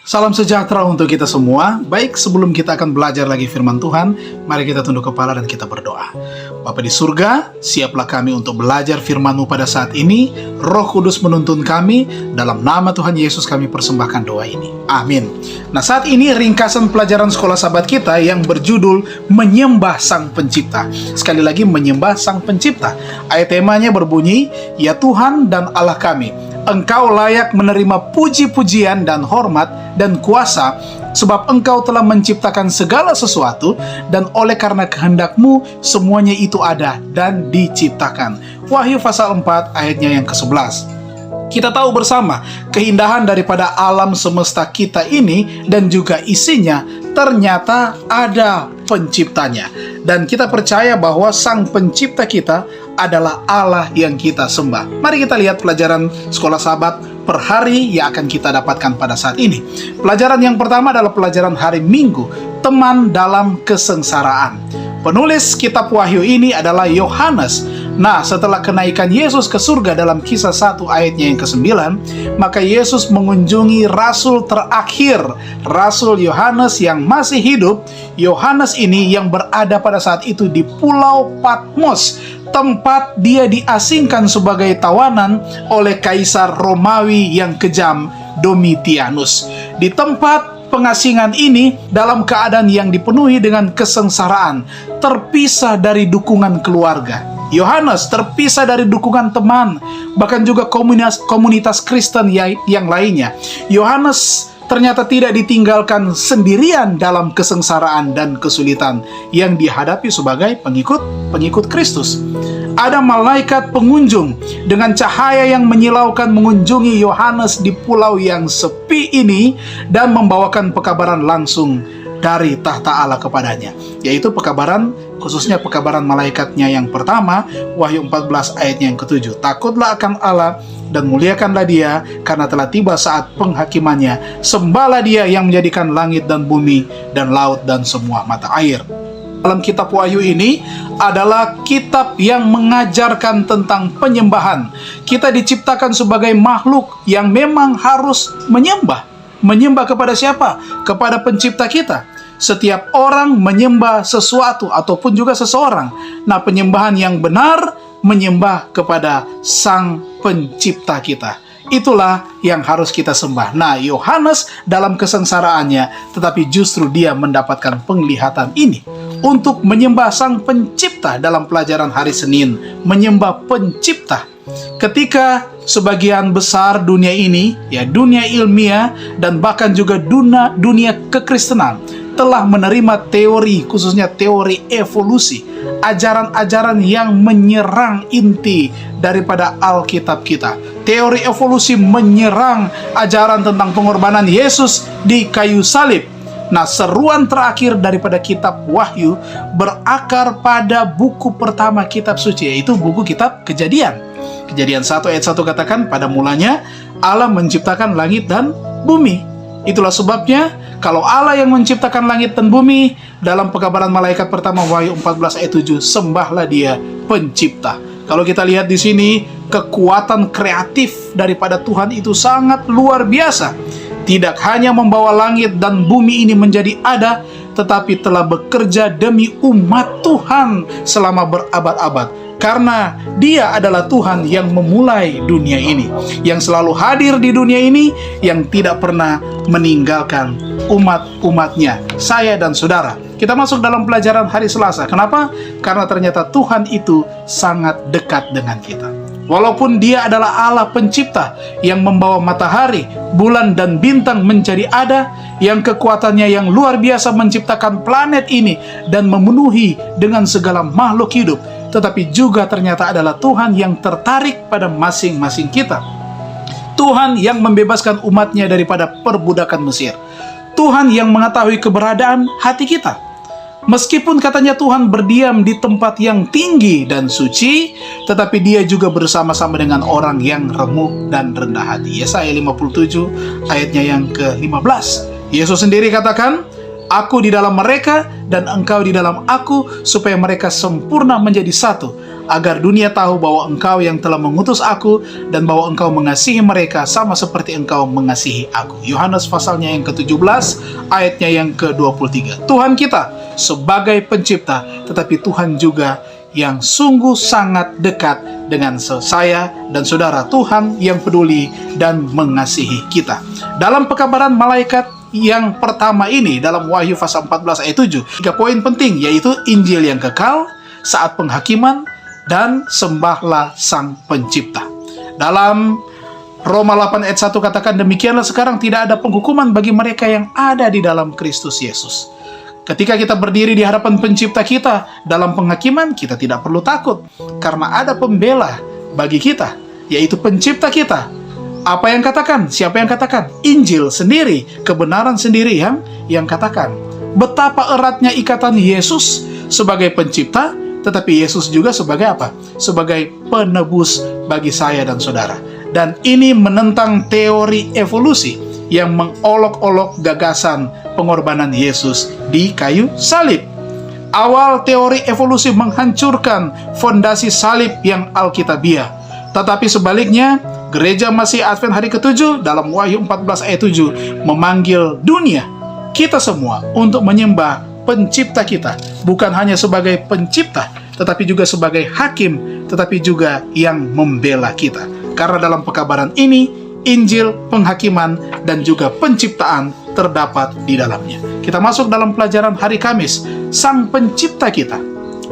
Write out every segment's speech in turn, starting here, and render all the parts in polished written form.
Salam sejahtera untuk kita semua. Baik, sebelum kita akan belajar lagi firman Tuhan, mari kita tunduk kepala dan kita berdoa. Bapa di surga, siaplah kami untuk belajar firman-Mu pada saat ini. Roh Kudus menuntun kami. Dalam nama Tuhan Yesus kami persembahkan doa ini. Amin. Nah, saat ini ringkasan pelajaran sekolah sahabat kita yang berjudul Menyembah Sang Pencipta. Sekali lagi, Menyembah Sang Pencipta. Ayat temanya berbunyi, Ya Tuhan dan Allah kami, Engkau layak menerima puji-pujian dan hormat dan kuasa, sebab Engkau telah menciptakan segala sesuatu, dan oleh karena kehendak-Mu semuanya itu ada dan diciptakan. Wahyu pasal 4 ayatnya yang ke-11. Kita tahu bersama keindahan daripada alam semesta kita ini dan juga isinya ternyata ada penciptanya. Dan kita percaya bahwa Sang Pencipta kita adalah Allah yang kita sembah. Mari kita lihat pelajaran sekolah sahabat per hari yang akan kita dapatkan pada saat ini. Pelajaran yang pertama adalah pelajaran hari Minggu, teman dalam kesengsaraan. Penulis kitab Wahyu ini adalah Yohanes. Nah, setelah kenaikan Yesus ke surga dalam kisah 1 ayatnya yang ke-9, maka Yesus mengunjungi rasul terakhir, Rasul Yohanes yang masih hidup. Yohanes ini yang berada pada saat itu di Pulau Patmos, tempat dia diasingkan sebagai tawanan oleh Kaisar Romawi yang kejam, Domitianus. Di tempat pengasingan ini, dalam keadaan yang dipenuhi dengan kesengsaraan, terpisah dari dukungan keluarga. Yohanes terpisah dari dukungan teman, bahkan juga komunitas Kristen yang lainnya. Yohanes ternyata tidak ditinggalkan sendirian dalam kesengsaraan dan kesulitan yang dihadapi sebagai pengikut Kristus. Ada malaikat pengunjung dengan cahaya yang menyilaukan mengunjungi Yohanes di pulau yang sepi ini dan membawakan pekabaran langsung dari tahta Allah kepadanya, yaitu pekabaran, khususnya pekabaran malaikatnya yang pertama, Wahyu 14 ayatnya yang ke-7. Takutlah akan Allah dan muliakanlah Dia, karena telah tiba saat penghakimannya. Sembahlah Dia yang menjadikan langit dan bumi dan laut dan semua mata air. Dalam kitab Wahyu ini adalah kitab yang mengajarkan tentang penyembahan. Kita diciptakan sebagai makhluk yang memang harus menyembah. Menyembah kepada siapa? Kepada pencipta kita. Setiap orang menyembah sesuatu ataupun juga seseorang. Nah, penyembahan yang benar menyembah kepada Sang Pencipta kita. Itulah yang harus kita sembah. Nah, Yohanes dalam kesengsaraannya, tetapi justru dia mendapatkan penglihatan ini untuk menyembah Sang Pencipta. Dalam pelajaran hari Senin, menyembah Pencipta. Ketika sebagian besar dunia ini, ya dunia ilmiah dan bahkan juga dunia kekristenan telah menerima teori, khususnya teori evolusi, ajaran-ajaran yang menyerang inti daripada Alkitab kita. Teori evolusi menyerang ajaran tentang pengorbanan Yesus di kayu salib. Nah, seruan terakhir daripada kitab Wahyu berakar pada buku pertama kitab suci, yaitu buku kitab Kejadian. Kejadian 1 ayat 1 katakan, pada mulanya Allah menciptakan langit dan bumi. Itulah sebabnya kalau Allah yang menciptakan langit dan bumi, dalam pekabaran malaikat pertama Wahyu 14 ayat 7, sembahlah Dia Pencipta. Kalau kita lihat di sini, kekuatan kreatif daripada Tuhan itu sangat luar biasa. Tidak hanya membawa langit dan bumi ini menjadi ada, tetapi telah bekerja demi umat Tuhan selama berabad-abad. Karena Dia adalah Tuhan yang memulai dunia ini, yang selalu hadir di dunia ini, yang tidak pernah meninggalkan umat-umatnya, saya dan saudara. Kita masuk dalam pelajaran hari Selasa. Kenapa? Karena ternyata Tuhan itu sangat dekat dengan kita. Walaupun Dia adalah Allah Pencipta yang membawa matahari, bulan, dan bintang menjadi ada, yang kekuatannya yang luar biasa menciptakan planet ini dan memenuhi dengan segala makhluk hidup, tetapi juga ternyata adalah Tuhan yang tertarik pada masing-masing kita. Tuhan yang membebaskan umatnya daripada perbudakan Mesir. Tuhan yang mengetahui keberadaan hati kita. Meskipun katanya Tuhan berdiam di tempat yang tinggi dan suci, tetapi Dia juga bersama-sama dengan orang yang remuk dan rendah hati. Yesaya 57 ayatnya yang ke-15. Yesus sendiri katakan, Aku di dalam mereka dan Engkau di dalam aku, supaya mereka sempurna menjadi satu, agar dunia tahu bahwa Engkau yang telah mengutus aku dan bahwa Engkau mengasihi mereka sama seperti Engkau mengasihi aku. Yohanes pasalnya yang ke-17 ayatnya yang ke-23. Tuhan kita sebagai pencipta, tetapi Tuhan juga yang sungguh sangat dekat dengan saya dan saudara. Tuhan yang peduli dan mengasihi kita. Dalam pekabaran malaikat yang pertama ini, dalam Wahyu pasal 14 ayat 7, 3 poin penting, yaitu Injil yang kekal, saat penghakiman, dan sembahlah Sang Pencipta. Dalam Roma 8 ayat 1 katakan, demikianlah sekarang tidak ada penghukuman bagi mereka yang ada di dalam Kristus Yesus. Ketika kita berdiri di hadapan Pencipta kita dalam penghakiman, kita tidak perlu takut, karena ada pembela bagi kita, yaitu Pencipta kita. Apa yang katakan? Siapa yang katakan? Injil sendiri, kebenaran sendiri yang katakan. Betapa eratnya ikatan Yesus sebagai pencipta, tetapi Yesus juga sebagai apa? Sebagai penebus bagi saya dan saudara. Dan ini menentang teori evolusi yang mengolok-olok gagasan pengorbanan Yesus di kayu salib. Awal teori evolusi menghancurkan fondasi salib yang alkitabiah. Tetapi sebaliknya, Gereja Masih Advent hari ke-7 dalam Wahyu 14 ayat 7 memanggil dunia, kita semua, untuk menyembah pencipta kita. Bukan hanya sebagai pencipta, tetapi juga sebagai hakim, tetapi juga yang membela kita. Karena dalam pekabaran ini, Injil, penghakiman, dan juga penciptaan terdapat di dalamnya. Kita masuk dalam pelajaran hari Kamis. Sang pencipta kita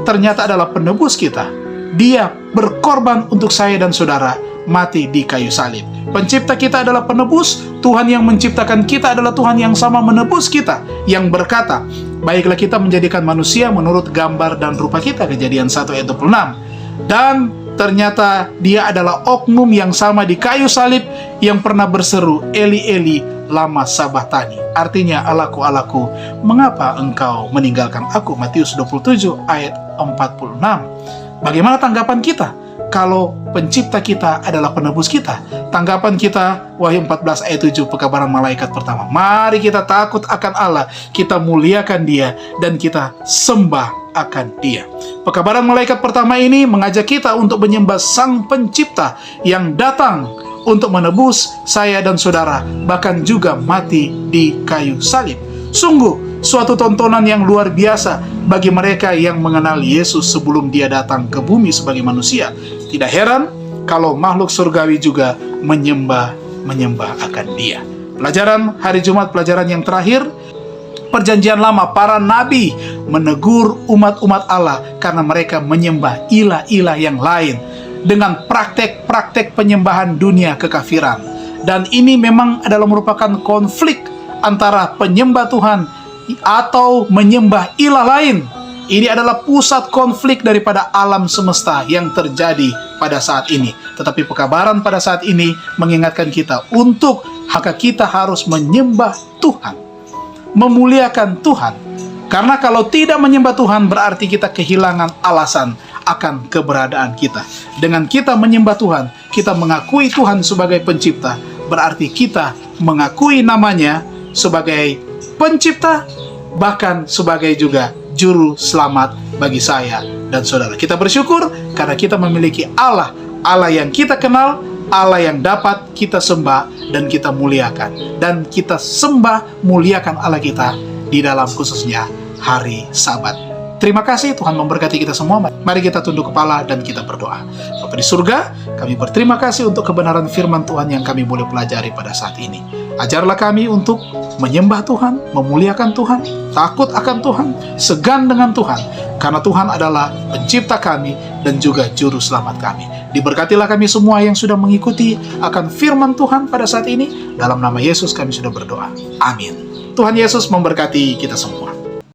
ternyata adalah penebus kita. Dia berkorban untuk saya dan saudara, mati di kayu salib. Pencipta kita adalah penebus. Tuhan yang menciptakan kita adalah Tuhan yang sama menebus kita, yang berkata, baiklah kita menjadikan manusia menurut gambar dan rupa kita, Kejadian 1 ayat 26. Dan ternyata dia adalah oknum yang sama di kayu salib yang pernah berseru, Eli Eli lama sabachthani. Artinya, Allahku, Allahku, mengapa engkau meninggalkan aku? Matius 27 ayat 46. Bagaimana tanggapan kita kalau pencipta kita adalah penebus kita? Tanggapan kita, Wahyu 14 ayat 7, pekabaran malaikat pertama. Mari kita takut akan Allah, kita muliakan Dia, dan kita sembah akan Dia. Pekabaran malaikat pertama ini mengajak kita untuk menyembah Sang Pencipta yang datang untuk menebus saya dan saudara, bahkan juga mati di kayu salib. Sungguh suatu tontonan yang luar biasa bagi mereka yang mengenal Yesus sebelum Dia datang ke bumi sebagai manusia. Tidak heran kalau makhluk surgawi juga menyembah akan Dia. Pelajaran hari Jumat, pelajaran yang terakhir. Perjanjian Lama, para nabi menegur umat-umat Allah karena mereka menyembah ilah-ilah yang lain dengan praktek-praktek penyembahan dunia kekafiran. Dan ini memang adalah merupakan konflik antara penyembah Tuhan atau menyembah ilah lain. Ini adalah pusat konflik daripada alam semesta yang terjadi pada saat ini. Tetapi pekabaran pada saat ini mengingatkan kita untuk maka kita harus menyembah Tuhan, memuliakan Tuhan. Karena kalau tidak menyembah Tuhan, berarti kita kehilangan alasan akan keberadaan kita. Dengan kita menyembah Tuhan, kita mengakui Tuhan sebagai pencipta, berarti kita mengakui namanya sebagai pencipta, bahkan sebagai juga juru selamat bagi saya dan saudara. Kita bersyukur karena kita memiliki Allah yang kita kenal, Allah yang dapat kita sembah dan kita muliakan. Dan kita sembah, muliakan Allah kita di dalam khususnya hari Sabat. Terima kasih, Tuhan memberkati kita semua. Mari kita tunduk kepala dan kita berdoa. Bapa di surga, kami berterima kasih untuk kebenaran firman Tuhan yang kami boleh pelajari pada saat ini. Ajarlah kami untuk menyembah Tuhan, memuliakan Tuhan, takut akan Tuhan, segan dengan Tuhan, karena Tuhan adalah pencipta kami dan juga juru selamat kami. Diberkatilah kami semua yang sudah mengikuti akan firman Tuhan pada saat ini. Dalam nama Yesus kami sudah berdoa. Amin. Tuhan Yesus memberkati kita semua.